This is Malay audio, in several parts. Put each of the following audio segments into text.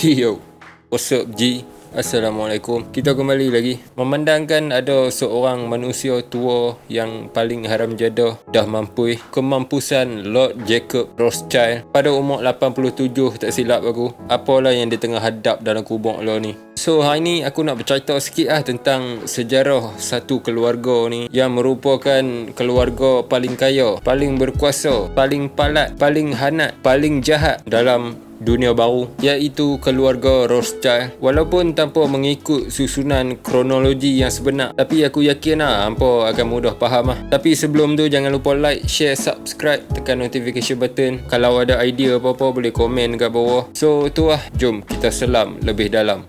Yo, what's up G? Assalamualaikum. Kita kembali lagi. Memandangkan ada seorang manusia tua yang paling haram jadah, dah mampu kemampusan Lord Jacob Rothschild pada umur 87 tak silap aku. Apalah yang dia tengah hadap dalam kubur lo ni. So hari ni aku nak bercerita sikit tentang sejarah satu keluarga ni yang merupakan keluarga paling kaya, paling berkuasa, paling palat, paling hanat, paling jahat dalam dunia baru, iaitu keluarga Rothschild. Walaupun tanpa mengikut susunan kronologi yang sebenar, tapi aku yakin hampa akan mudah faham Tapi sebelum tu jangan lupa like, share, subscribe, tekan notification button. Kalau ada idea apa-apa boleh komen kat bawah. So tu jom kita selam lebih dalam.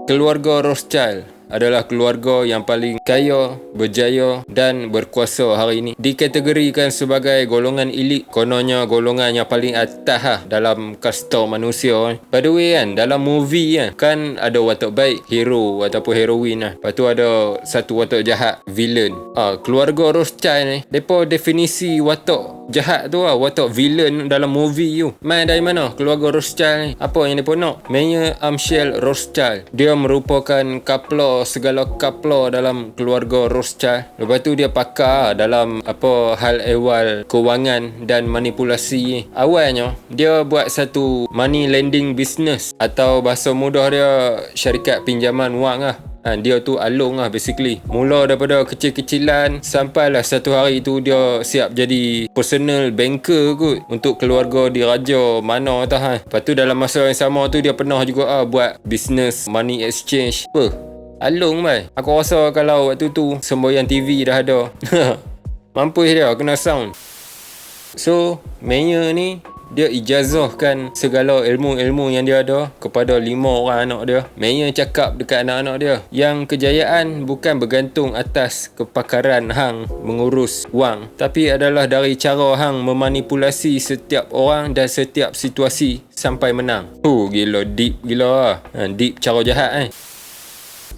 Keluarga Rothschild adalah keluarga yang paling kaya, berjaya dan berkuasa hari ini. Dikategorikan sebagai golongan elit, kononnya golongan yang paling atas dalam kasta manusia. By the way dalam movie kan ada watak baik, hero ataupun heroin Lepas tu ada satu watak jahat, villain. Keluarga Rothschild ni, depa definisi watak jahat tu watak villain dalam movie tu. Mai dari mana keluarga Rothschild ni? Apa yang depa nak? Mayor Amschel Rothschild. Dia merupakan kapla segala kapla dalam keluarga Rothschild. Lepas tu dia pakar dalam hal ehwal kewangan dan manipulasi. Awalnya dia buat satu money lending business, atau bahasa mudah dia syarikat pinjaman wang Dia tu alung basically. Mula daripada kecil-kecilan sampailah satu hari tu dia siap jadi personal banker kot untuk keluarga diraja mana Lepas tu dalam masa yang sama tu dia pernah juga buat business money exchange. Alung Aku rasa kalau waktu tu semboyan TV dah ada. Mampus dia kena sound. So Mayor ni dia ijazahkan segala ilmu-ilmu yang dia ada kepada 5 orang anak dia. Mayor cakap dekat anak-anak dia yang kejayaan bukan bergantung atas kepakaran hang mengurus wang, tapi adalah dari cara hang memanipulasi setiap orang dan setiap situasi sampai menang. Gila, deep gila deep cara jahat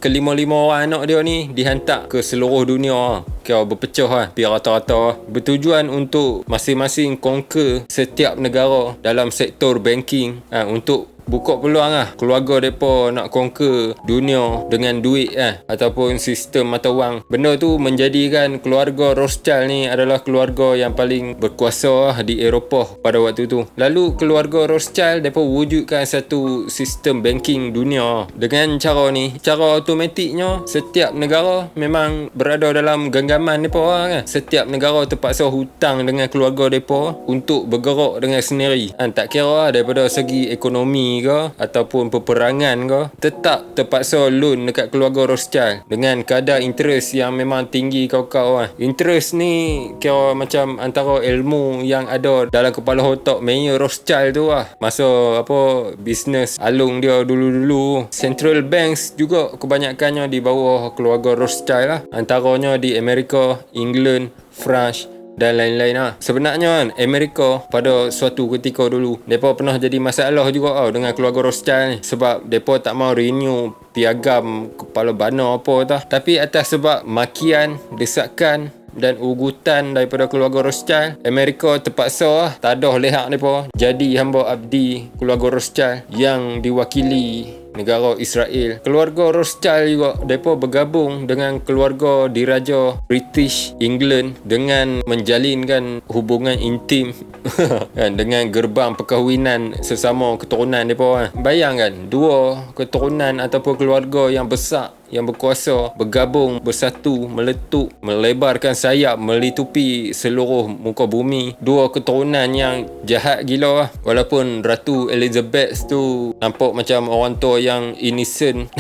Kelima-lima orang anak dia ni dihantar ke seluruh dunia, kira berpecah biar rata-rata, bertujuan untuk masing-masing conquer setiap negara dalam sektor banking untuk buka peluang keluarga mereka nak conquer dunia dengan duit ataupun sistem mata wang. Benda tu menjadikan keluarga Rothschild ni adalah keluarga yang paling berkuasa di Eropah pada waktu tu. Lalu keluarga Rothschild mereka wujudkan satu sistem banking dunia. Dengan cara ni, cara automatiknya setiap negara memang berada dalam genggaman mereka Setiap negara terpaksa hutang dengan keluarga mereka untuk bergerak dengan sendiri. Tak kira daripada segi ekonomi ke ataupun peperangan ke, tetap terpaksa loan dekat keluarga Rothschild dengan kadar interest yang memang tinggi kau-kau Interest ni kira macam antara ilmu yang ada dalam kepala otak Mayor Rothschild tu masa bisnes alung dia dulu-dulu. Central banks juga kebanyakannya di bawah keluarga Rothschild antaranya di Amerika, England, France dan lain-lain Sebenarnya Amerika pada suatu ketika dulu mereka pernah jadi masalah juga dengan keluarga Rothschild ni, sebab mereka tak mau renew piagam kepala bana tapi atas sebab makian, desakan dan ugutan daripada keluarga Rothschild, Amerika terpaksa tadah lehak mereka jadi hamba abdi keluarga Rothschild yang diwakili negara Israel. Keluarga Rothschild juga mereka bergabung dengan keluarga diraja British England dengan menjalinkan hubungan intim dengan gerbang perkahwinan sesama keturunan mereka Bayangkan dua keturunan ataupun keluarga yang besar, yang berkuasa, bergabung, bersatu, meletup, melebarkan sayap, melitupi seluruh muka bumi. Dua keturunan yang jahat gila Walaupun Ratu Elizabeth tu nampak macam orang tua yang innocent.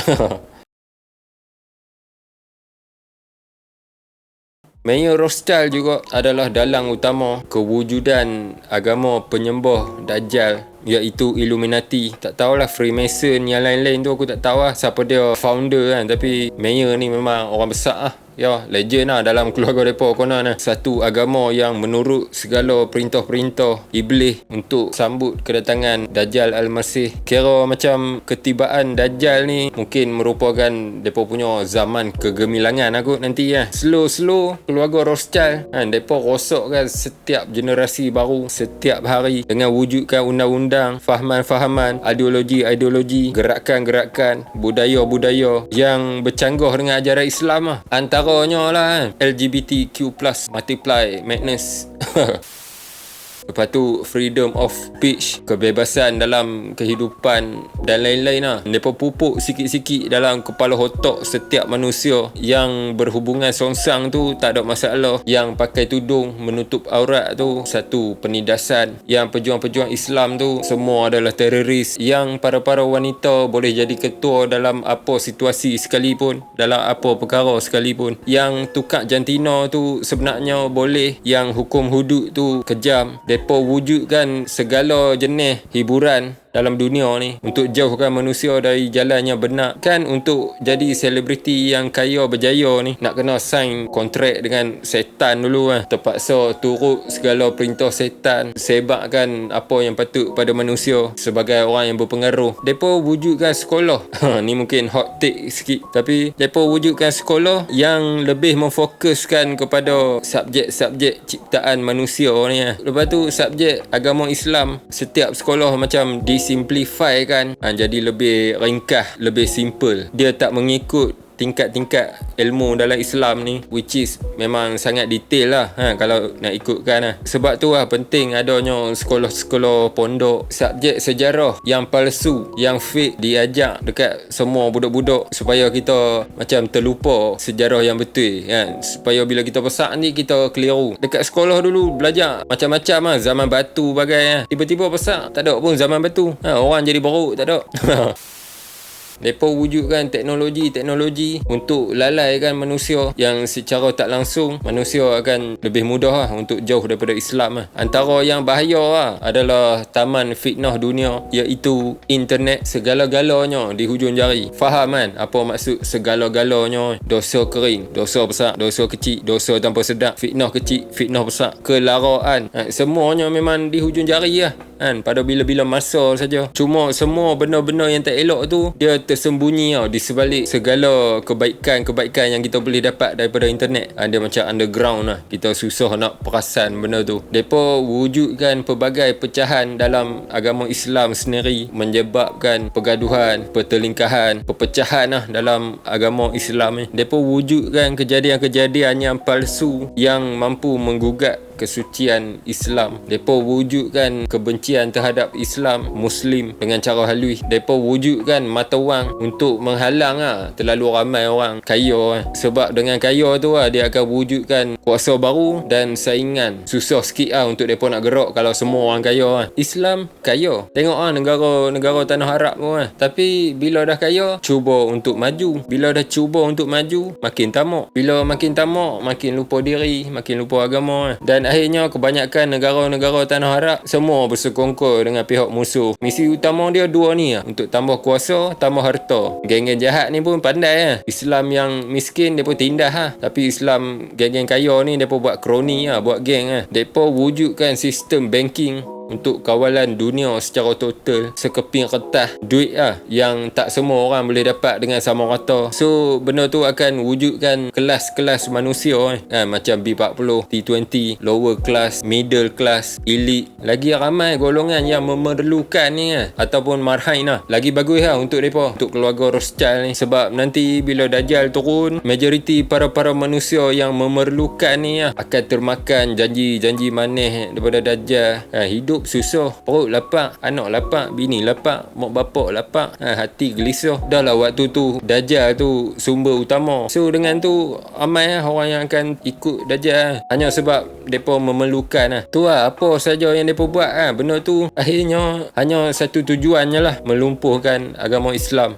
Mayor Rothschild juga adalah dalang utama kewujudan agama penyembah Dajjal, iaitu Illuminati. Tak tahulah Freemason yang lain-lain tu aku tak tahu siapa dia founder tapi Mayor ni memang orang besar Ya, legend lah dalam keluarga mereka konon lah. Satu agama yang menurut segala perintah-perintah iblis untuk sambut kedatangan Dajjal Al-Masih. Kira macam ketibaan Dajjal ni mungkin merupakan mereka punya zaman kegemilangan aku nanti lah. Slow-slow keluarga Rothschild mereka rosakkan setiap generasi baru setiap hari dengan wujudkan undang-undang, fahaman-fahaman, ideologi-ideologi, gerakan-gerakan, budaya-budaya yang bercanggah dengan ajaran Islam lah. Antaranya lah LGBTQ+, multiply madness. Lepas tu freedom of speech, kebebasan dalam kehidupan dan lain-lain lah. Mereka pupuk sikit-sikit dalam kepala otak setiap manusia yang berhubungan songsang tu tak ada masalah. Yang pakai tudung menutup aurat tu satu penindasan. Yang pejuang-pejuang Islam tu semua adalah teroris. Yang para-para wanita boleh jadi ketua dalam apa situasi sekalipun, dalam apa perkara sekalipun. Yang tukar jantina tu sebenarnya boleh. Yang hukum hudud tu kejam. Mereka wujudkan segala jenis hiburan dalam dunia ni untuk jauhkan manusia dari jalan yang benar. Kan untuk jadi selebriti yang kaya berjaya ni nak kena sign kontrak dengan setan dulu lah. Terpaksa turut segala perintah setan, sebabkan apa yang patut pada manusia sebagai orang yang berpengaruh. Mereka wujudkan sekolah ni mungkin hot take sikit, tapi mereka wujudkan sekolah yang lebih memfokuskan kepada subjek-subjek ciptaan manusia ni lah. Lepas tu subjek agama Islam, setiap sekolah macam disimplify kan, jadi lebih ringkas, lebih simple. Dia tak mengikut tingkat-tingkat ilmu dalam Islam ni, which is memang sangat detail lah kalau nak ikutkan lah. Sebab tu lah penting adanya sekolah-sekolah pondok subjek sejarah yang palsu, yang fake diajak dekat semua budak-budak supaya kita macam terlupa sejarah yang betul kan. Supaya bila kita besar ni kita keliru. Dekat sekolah dulu belajar macam-macam lah, zaman batu bagai lah. Tiba-tiba besar tak ada pun zaman batu, orang jadi borok tak ada. Mereka wujudkan teknologi untuk lalaikan manusia yang secara tak langsung manusia akan lebih mudah lah untuk jauh daripada Islam lah. Antara yang bahaya lah adalah taman fitnah dunia, iaitu internet. Segala-galanya di hujung jari. Faham kan apa maksud segala-galanya? Dosa kering, dosa besar, dosa kecil, dosa tanpa sedar, fitnah kecil, fitnah besar, kelaraan, semuanya memang di hujung jari lah kan, pada bila-bila masa saja. Cuma semua benda-benda yang tak elok tu dia tersembunyi di sebalik segala kebaikan-kebaikan yang kita boleh dapat daripada internet. Dia macam underground lah, kita susah nak perasan benda tu. Mereka wujudkan pelbagai pecahan dalam agama Islam sendiri, menyebabkan pergaduhan, pertelingkahan, perpecahan lah dalam agama Islam ni. Mereka wujudkan kejadian-kejadian yang palsu yang mampu menggugat kesucian Islam. Mereka wujudkan kebencian terhadap Islam, Muslim dengan cara halus. Mereka wujudkan mata wang untuk menghalang terlalu ramai orang kaya. Sebab dengan kaya tu dia akan wujudkan kuasa baru dan saingan. Susah sikit untuk mereka nak gerak kalau semua orang kaya. Islam kaya. Tengok negara-negara tanah Arab pun. Tapi bila dah kaya, cuba untuk maju. Bila dah cuba untuk maju, makin tamak. Bila makin tamak, makin lupa diri, makin lupa agama. Dan akhirnya kebanyakan negara-negara tanah Arab semua bersekongkol dengan pihak musuh. Misi utama dia dua ni untuk tambah kuasa, tambah harta. Geng-geng jahat ni pun pandai Islam yang miskin dia pun tindas tapi Islam geng-geng kaya ni dia pun buat kroni buat geng dia pun wujudkan sistem banking untuk kawalan dunia secara total, sekeping kertas duit yang tak semua orang boleh dapat dengan sama rata. So benda tu akan wujudkan kelas-kelas manusia macam B40, T20, lower class, middle class, elite. Lagi ramai golongan yang memerlukan ni ataupun marhain lagi bagus untuk mereka, untuk keluarga Rothschild ni. Sebab nanti bila Dajjal turun, majoriti para manusia yang memerlukan ni akan termakan janji-janji manis daripada Dajjal. Hidup susah, perut lapar, anak lapar, bini lapar, mak bapak lapar, hati gelisah. Dah lah waktu tu Dajjal tu sumber utama. So dengan tu ramai orang yang akan ikut Dajjal hanya sebab mereka memerlukan tu apa saja yang mereka buat benda tu akhirnya hanya satu tujuannya lah, melumpuhkan agama Islam.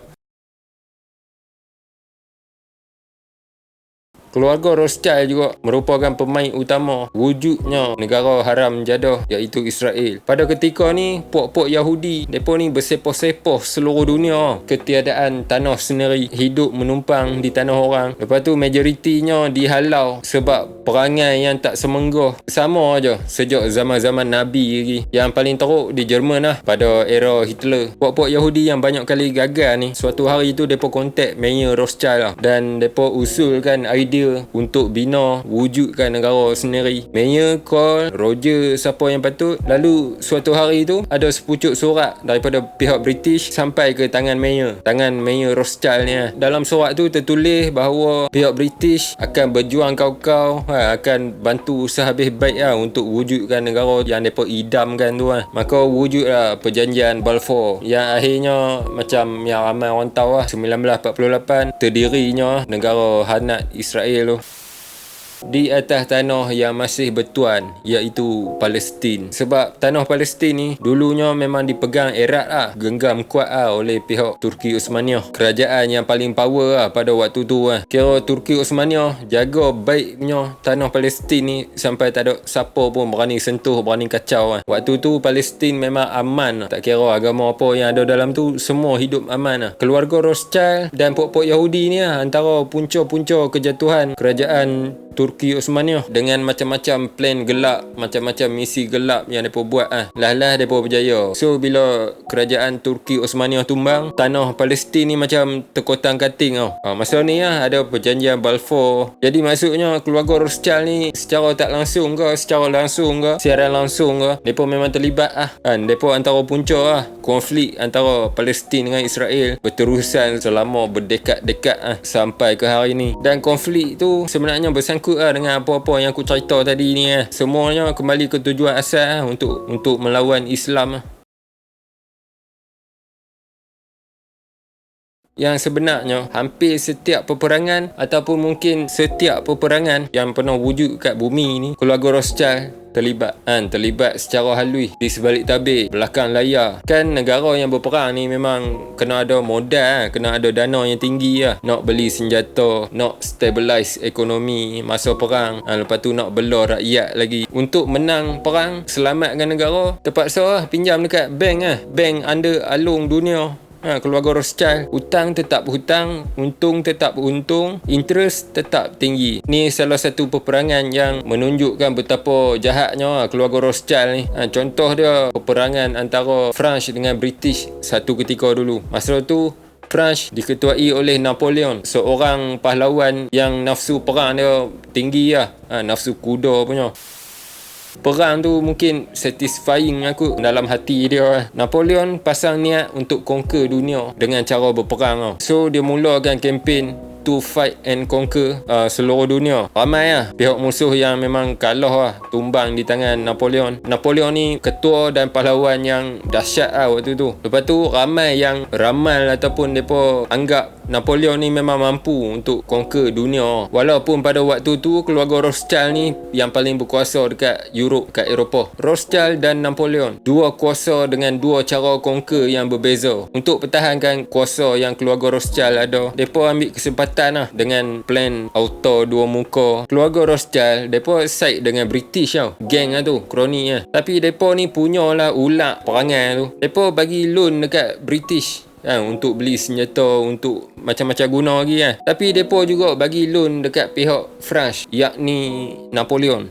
Keluarga Rothschild juga merupakan pemain utama wujudnya negara haram jadah iaitu Israel. Pada ketika ni, puak-puak Yahudi mereka ni bersepoh-sepoh seluruh dunia ketiadaan tanah sendiri, hidup menumpang di tanah orang. Lepas tu majoritinya dihalau sebab perangai yang tak semenggah. Sama aja sejak zaman-zaman Nabi lagi. Yang paling teruk di Jerman lah pada era Hitler. Puak-puak Yahudi yang banyak kali gagal ni, suatu hari tu mereka kontak Mayer Rothschild lah, dan mereka usulkan idea untuk bina wujudkan negara sendiri. Mayer call Roger siapa yang patut. Lalu suatu hari tu ada sepucuk surat daripada pihak British sampai ke tangan Mayer Rothschild ni. Dalam surat tu tertulis bahawa pihak British akan berjuang kau-kau, akan bantu sehabis baik untuk wujudkan negara yang mereka idamkan tu. Maka wujudlah perjanjian Balfour yang akhirnya macam yang ramai orang tahu 1948 terdirinya negara Hanat Israel tu di atas tanah yang masih bertuan iaitu Palestin. Sebab tanah Palestin ni dulunya memang dipegang erat genggam kuat oleh pihak Turki Osmaniyah, kerajaan yang paling power pada waktu tu. Kira Turki Osmaniyah jaga baiknya tanah Palestin ni sampai tak ada siapa pun berani sentuh, berani kacau. Waktu tu Palestin memang aman, tak kira agama apa yang ada dalam tu, semua hidup aman. Keluarga Rothschild dan puak-puak Yahudi ni antara punca-punca kejatuhan kerajaan Turki Osmaniyah dengan macam-macam plan gelap, macam-macam misi gelap yang mereka buat. Lah mereka berjaya. So bila kerajaan Turki Osmaniyah tumbang, tanah Palestin ni macam terkotang kating masa ni ada perjanjian Balfour. Jadi maksudnya keluarga Rothschild ni secara tak langsung ke, secara langsung ke, siaran langsung ke, mereka memang terlibat mereka antara punca konflik antara Palestin dengan Israel berterusan selama berdekad-dekad sampai ke hari ni. Dan konflik tu sebenarnya bersangkut dengan apa-apa yang aku cerita tadi ni. Semuanya kembali ke tujuan asal untuk melawan Islam. Yang sebenarnya hampir setiap peperangan ataupun mungkin setiap peperangan yang pernah wujud kat bumi ni, keluarga Rothschild terlibat secara halus di sebalik tabir, belakang layar. Kan negara yang berperang ni memang kena ada modal, kena ada dana yang tinggi nak beli senjata, nak stabilize ekonomi masa perang, lepas tu nak bela rakyat lagi. Untuk menang perang, selamatkan negara, terpaksa pinjam dekat bank under alung dunia. Keluarga Rothschild, hutang tetap hutang, untung tetap untung, interest tetap tinggi. Ni salah satu peperangan yang menunjukkan betapa jahatnya keluarga Rothschild ni. Contoh dia peperangan antara France dengan British satu ketika dulu. Masa tu France diketuai oleh Napoleon, seorang pahlawan yang nafsu perang dia tinggi nafsu kuda punya. Perang tu mungkin satisfying aku dalam hati dia. Napoleon pasang niat untuk conquer dunia dengan cara berperang. So dia mulakan kempen to fight and conquer seluruh dunia. Ramai pihak musuh yang memang kalah tumbang di tangan Napoleon. Napoleon ni ketua dan pahlawan yang dahsyat waktu tu. Lepas tu ramai yang ramal ataupun mereka anggap Napoleon ni memang mampu untuk conquer dunia. Walaupun pada waktu tu keluarga Rothschild ni yang paling berkuasa dekat Europe, kat Eropah. Rothschild dan Napoleon, dua kuasa dengan dua cara conquer yang berbeza. Untuk pertahankan kuasa yang keluarga Rothschild ada, mereka ambil kesempatan dengan plan auto dua muka. Keluarga Rothschild mereka side dengan British geng tu, kroni tapi mereka ni punyalah ulak perangai tu. Mereka bagi loan dekat British untuk beli senjata, untuk macam-macam guna lagi tapi mereka juga bagi loan dekat pihak France, yakni Napoleon.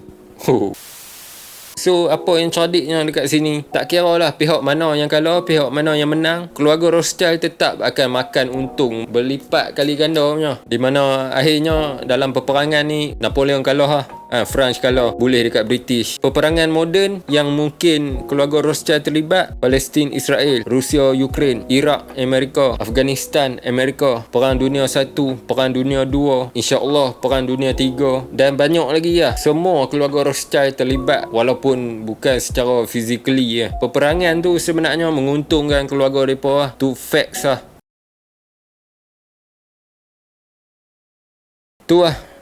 So apa yang cerdiknya dekat sini, tak kira lah pihak mana yang kalah, pihak mana yang menang, keluarga Rothschild tetap akan makan untung berlipat kali ganda punya. Di mana akhirnya dalam peperangan ni Napoleon kalah France kalah, boleh dekat British. Peperangan moden yang mungkin keluarga Rothschild terlibat, Palestin Israel, Rusia Ukraine, Iraq Amerika, Afghanistan Amerika, Perang Dunia 1, Perang Dunia 2, insya-Allah Perang Dunia 3 dan banyak lagi Semua keluarga Rothschild terlibat walaupun bukan secara physically Peperangan tu sebenarnya menguntungkan keluarga mereka tu facts Tu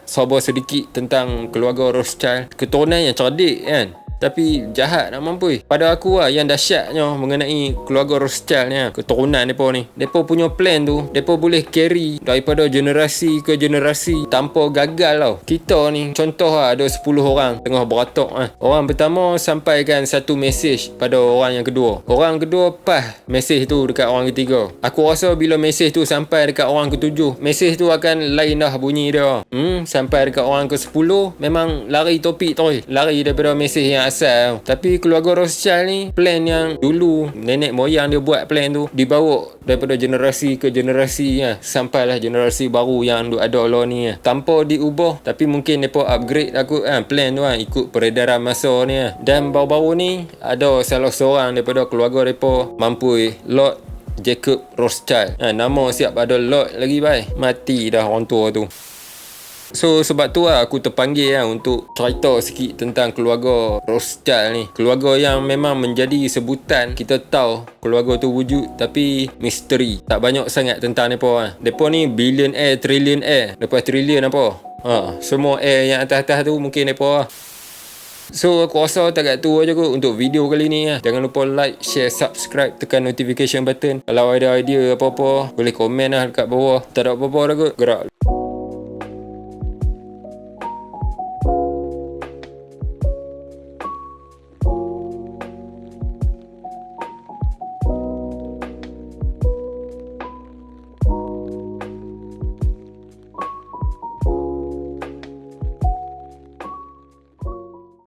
sabar sedikit tentang keluarga Rothschild. Keturunan yang cerdik kan. Tapi jahat nak mampui. Pada aku lah yang dahsyatnya mengenai keluarga Rothschild ni, keturunan mereka ni. Mereka punya plan tu, mereka boleh carry daripada generasi ke generasi tanpa gagal tau. Kita ni contoh lah, ada 10 orang tengah beratok lah. Orang pertama sampaikan satu mesej pada orang yang kedua. Orang kedua pas mesej tu dekat orang ketiga. Aku rasa bila mesej tu sampai dekat orang ketujuh, mesej tu akan lain dah bunyi dia. Sampai dekat orang ke-10 memang lari topik tu, lari daripada mesej yang asal. Tapi keluarga Rothschild ni, plan yang dulu nenek moyang dia buat plan tu dibawa daripada generasi ke generasi ya, sampailah generasi baru yang ada lah ni ya, tanpa diubah. Tapi mungkin mereka upgrade aku plan tu ikut peredaran masa ni ya. Dan baru-baru ni ada salah seorang daripada keluarga mereka mampu, Lord Jacob Rothschild. Nama siap ada Lord lagi bye. Mati dah orang tua tu. So sebab tu lah aku terpanggil untuk cerita sikit tentang keluarga Rothschild ni. Keluarga yang memang menjadi sebutan. Kita tahu keluarga tu wujud tapi misteri. Tak banyak sangat tentang mereka. Mereka ni billionaire, trillionaire. Lepas trillion apa? Semua air yang atas-atas tu mungkin mereka. So aku rasa tak kat tu aja kot untuk video kali ni. Jangan lupa like, share, subscribe, tekan notification button. Kalau ada idea apa-apa boleh komen lah dekat bawah. Tak ada apa-apa dah kot. Gerak.